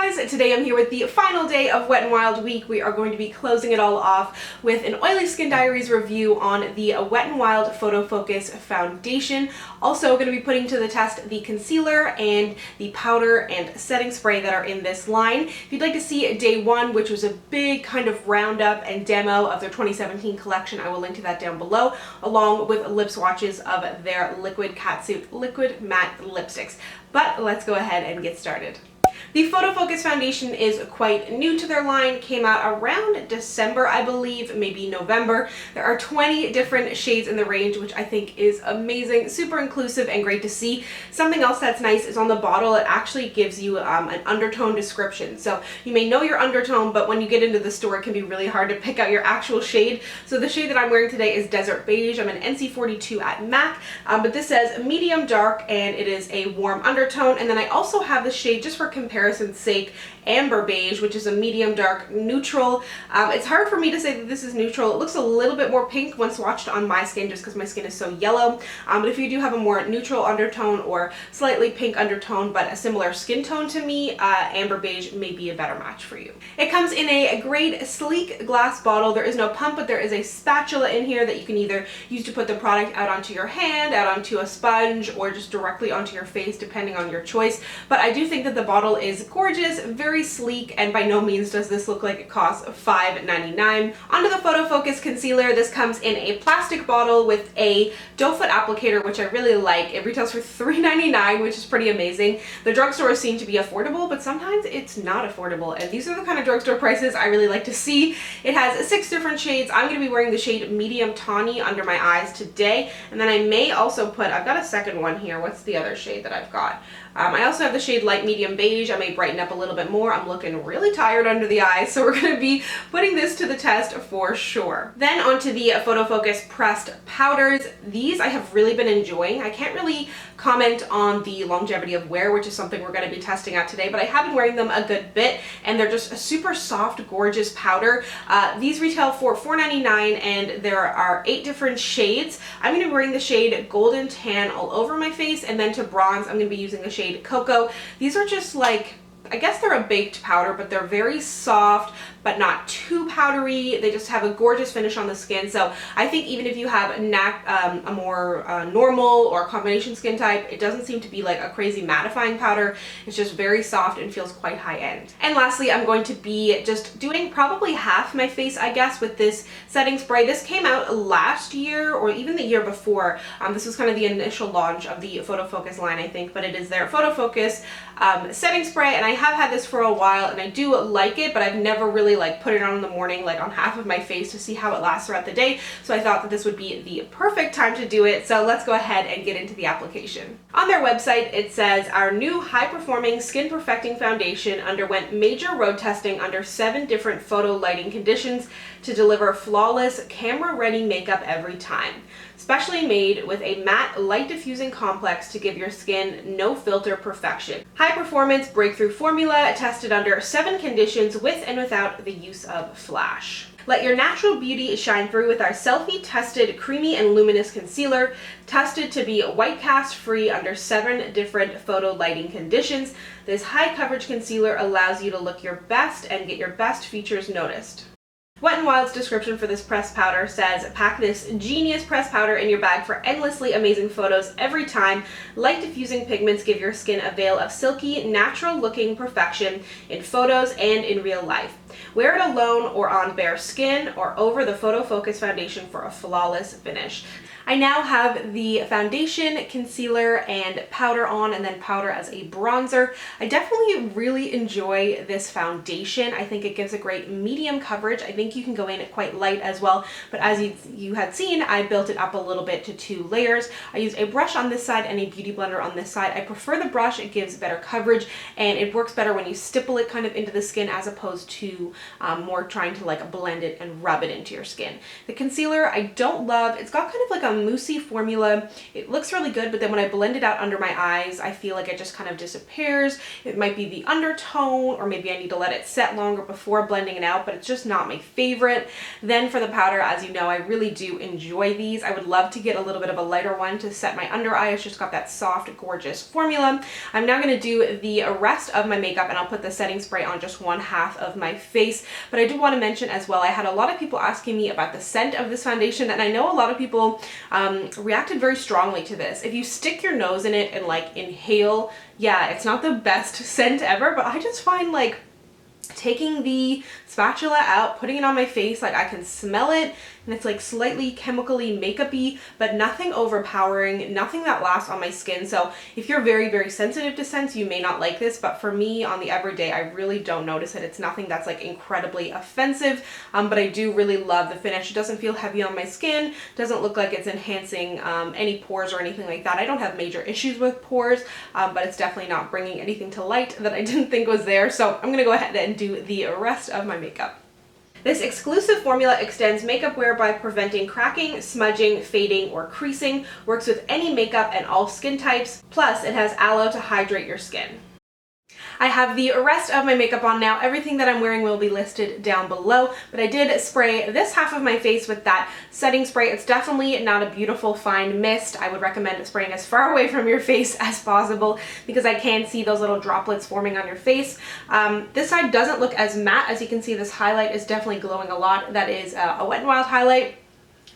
guys, today I'm here with the final day of Wet n Wild week. We are going to be closing it all off with an Oily Skin Diaries review on the Wet n Wild Photofocus Foundation. Also going to be putting to the test the concealer and the powder and setting spray that are in this line. If you'd like to see day one, which was a big kind of roundup and demo of their 2017 collection, I will link to that down below, along with lip swatches of their Liquid Catsuit Liquid Matte Lipsticks. But let's go ahead and get started. The Photofocus Foundation is quite new to their line, came out around December, I believe, maybe November. There are 20 different shades in the range, which I think is amazing, super inclusive and great to see. Something else that's nice is on the bottle, it actually gives you an undertone description. So you may know your undertone, but when you get into the store, it can be really hard to pick out your actual shade. So the shade that I'm wearing today is Desert Beige. I'm an NC42 at MAC, but this says medium dark and it is a warm undertone. And then I also have the shade, just for comparison's sake, Amber Beige, which is a medium dark neutral. It's hard for me to say that this is neutral. It looks a little bit more pink when swatched on my skin just because my skin is so yellow. But if you do have a more neutral undertone or slightly pink undertone but a similar skin tone to me, Amber Beige may be a better match for you. It comes in a great sleek glass bottle. There is no pump, but there is a spatula in here that you can either use to put the product out onto your hand, out onto a sponge, or just directly onto your face, depending on your choice. But I do think that the bottle is gorgeous, very sleek, and by no means does this look like it costs $5.99. Onto the Photofocus concealer. This comes in a plastic bottle with a doe foot applicator, which I really like. It retails for $3.99, which is pretty amazing. The drugstores seem to be affordable, but sometimes it's not affordable, and these are the kind of drugstore prices I really like to see. It has 6 different shades. I'm going to be wearing the shade Medium Tawny under my eyes today, and then I may also put, I've got a second one here. What's the other shade that I've got? I also have the shade Light Medium Beige. I may brighten up a little bit more. I'm looking really tired under the eyes, so we're going to be putting this to the test for sure. Then onto the Photofocus pressed powders. These I have really been enjoying. I can't really comment on the longevity of wear, which is something we're going to be testing out today, but I have been wearing them a good bit, and they're just a super soft, gorgeous powder. These retail for $4.99, and there are 8 different shades. I'm going to be wearing the shade Golden Tan all over my face, and then to bronze, I'm going to be using the shade Cocoa. These are just like, I guess they're a baked powder, but they're very soft, but not too powdery. They just have a gorgeous finish on the skin. So I think even if you have a more normal or combination skin type, it doesn't seem to be like a crazy mattifying powder. It's just very soft and feels quite high end. And lastly, I'm going to be just doing probably half my face, I guess, with this setting spray. This came out last year or even the year before. This was kind of the initial launch of the Photofocus line, I think, but it is their Photofocus setting spray, and I have had this for a while and I do like it, but I've never really like put it on in the morning, like on half of my face, to see how it lasts throughout the day. So I thought that this would be the perfect time to do it. So let's go ahead and get into the application. On their website, it says our new high-performing skin perfecting foundation underwent major road testing under 7 different photo lighting conditions to deliver flawless, camera-ready makeup every time. Specially made with a matte light diffusing complex to give your skin no filter perfection. High performance breakthrough formula tested under 7 conditions with and without the use of flash. Let your natural beauty shine through with our selfie-tested creamy and luminous concealer, tested to be white cast free under 7 different photo lighting conditions. This high coverage concealer allows you to look your best and get your best features noticed. Wet n Wild's description for this pressed powder says, pack this genius pressed powder in your bag for endlessly amazing photos every time. Light diffusing pigments give your skin a veil of silky, natural looking perfection in photos and in real life. Wear it alone or on bare skin or over the Photofocus Foundation for a flawless finish. I now have the foundation, concealer, and powder on, and then powder as a bronzer. I definitely really enjoy this foundation. I think it gives a great medium coverage. I think you can go in quite light as well, but as you had seen, I built it up a little bit to 2 layers. I used a brush on this side and a beauty blender on this side. I prefer the brush. It gives better coverage, and it works better when you stipple it kind of into the skin as opposed to to more trying to like blend it and rub it into your skin. The concealer I don't love. It's got kind of like a moussey formula. It looks really good, but then when I blend it out under my eyes, I feel like it just kind of disappears. It might be the undertone, or maybe I need to let it set longer before blending it out, but it's just not my favorite. Then for the powder, as you know, I really do enjoy these. I would love to get a little bit of a lighter one to set my under eye. It's just got that soft, gorgeous formula. I'm now going to do the rest of my makeup, and I'll put the setting spray on just one half of my face. But I do want to mention as well, I had a lot of people asking me about the scent of this foundation, and I know a lot of people reacted very strongly to this. If you stick your nose in it and like inhale, yeah, it's not the best scent ever, but I just find like taking the spatula out, putting it on my face, like I can smell it, and it's like slightly chemically makeup-y, but nothing overpowering, nothing that lasts on my skin. So if you're very, very sensitive to scents, you may not like this, but for me on the everyday, I really don't notice it. It's nothing that's like incredibly offensive, but I do really love the finish. It doesn't feel heavy on my skin, doesn't look like it's enhancing any pores or anything like that. I don't have major issues with pores, but it's definitely not bringing anything to light that I didn't think was there. So I'm gonna go ahead and do the rest of my makeup. This exclusive formula extends makeup wear by preventing cracking, smudging, fading, or creasing, works with any makeup and all skin types, plus it has aloe to hydrate your skin. I have the rest of my makeup on now. Everything that I'm wearing will be listed down below, but I did spray this half of my face with that setting spray. It's definitely not a beautiful fine mist. I would recommend spraying as far away from your face as possible because I can see those little droplets forming on your face. This side doesn't look as matte. As you can see, this highlight is definitely glowing a lot. That is a Wet n Wild highlight.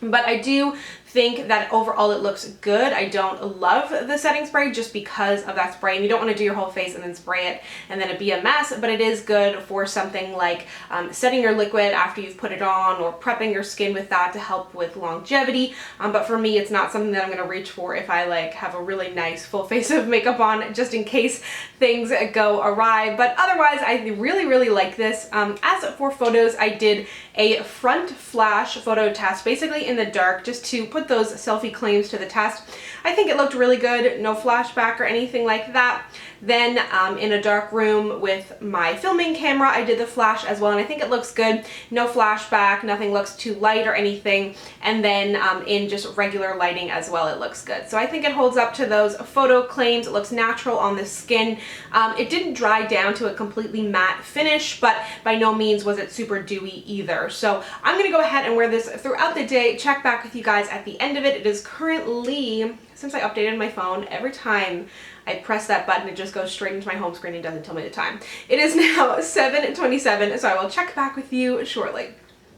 But I do think that overall it looks good. I don't love the setting spray just because of that spray, and you don't want to do your whole face and then spray it and then it be a mess, but it is good for something like setting your liquid after you've put it on, or prepping your skin with that to help with longevity. But for me, it's not something that I'm going to reach for if I like have a really nice full face of makeup on, just in case things go awry. But otherwise, I really, really like this. As for photos, I did a front flash photo test, basically in the dark, just to put those selfie claims to the test. I think it looked really good, no flashback or anything like that. Then in a dark room with my filming camera, I did the flash as well, and I think it looks good. No flashback, nothing looks too light or anything. And then in just regular lighting as well, it looks good. So I think it holds up to those photo claims. It looks natural on the skin. It didn't dry down to a completely matte finish, but by no means was it super dewy either. So I'm gonna go ahead and wear this throughout the day, check back with you guys at the end of it. It is currently, since I updated my phone, every time I press that button, it just goes straight into my home screen and doesn't tell me the time. It is now 7:27, so I will check back with you shortly.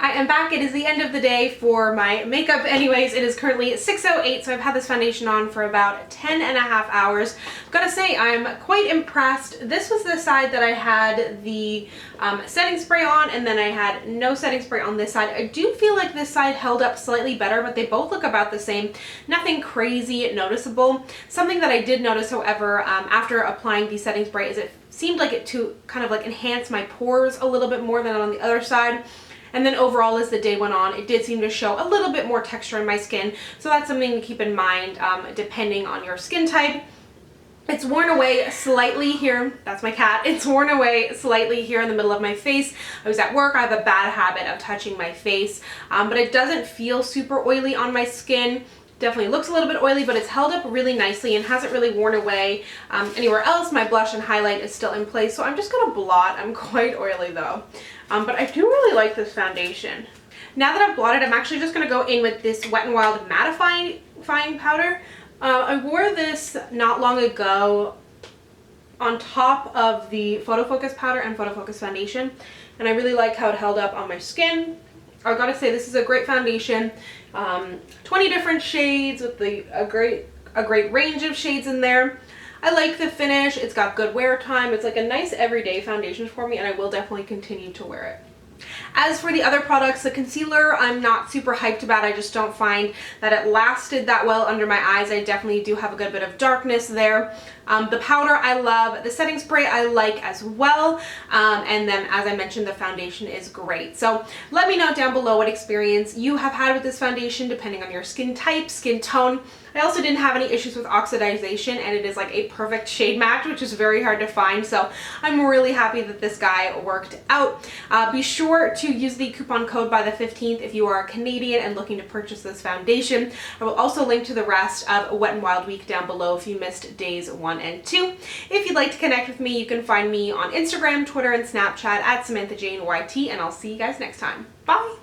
I am back. It is the end of the day for my makeup anyways. It is currently 6:08, so I've had this foundation on for about 10.5 hours. I've got to say, I'm quite impressed. This was the side that I had the setting spray on, and then I had no setting spray on this side. I do feel like this side held up slightly better, but they both look about the same. Nothing crazy noticeable. Something that I did notice, however, after applying the setting spray is it seemed like it to kind of like enhance my pores a little bit more than on the other side. And then overall, as the day went on, it did seem to show a little bit more texture in my skin. So that's something to keep in mind depending on your skin type. It's worn away slightly here. That's my cat. It's worn away slightly here in the middle of my face. I was at work. I have a bad habit of touching my face, but it doesn't feel super oily on my skin. Definitely looks a little bit oily, but it's held up really nicely and hasn't really worn away anywhere else. My blush and highlight is still in place, so I'm just gonna blot. I'm quite oily though, but I do really like this foundation. Now that I've blotted, I'm actually just gonna go in with this Wet n Wild mattifying powder. I wore this not long ago on top of the Photofocus powder and Photofocus foundation, and I really like how it held up on my skin. I gotta say, this is a great foundation. 20 different shades with a great range of shades in there. I like the finish. It's got good wear time. It's like a nice everyday foundation for me, and I will definitely continue to wear it. As for the other products, the concealer I'm not super hyped about. I just don't find that it lasted that well under my eyes. I definitely do have a good bit of darkness there. The powder I love, the setting spray I like as well, and then as I mentioned, the foundation is great. So let me know down below what experience you have had with this foundation depending on your skin type, skin tone. I also didn't have any issues with oxidization, and it is like a perfect shade match, which is very hard to find, so I'm really happy that this guy worked out. Be sure to use the coupon code by the 15th if you are Canadian and looking to purchase this foundation. I will also link to the rest of Wet n Wild Week down below if you missed days 1 and 2. If you'd like to connect with me, you can find me on Instagram, Twitter, and Snapchat at SamanthaJaneYT, and I'll see you guys next time. Bye!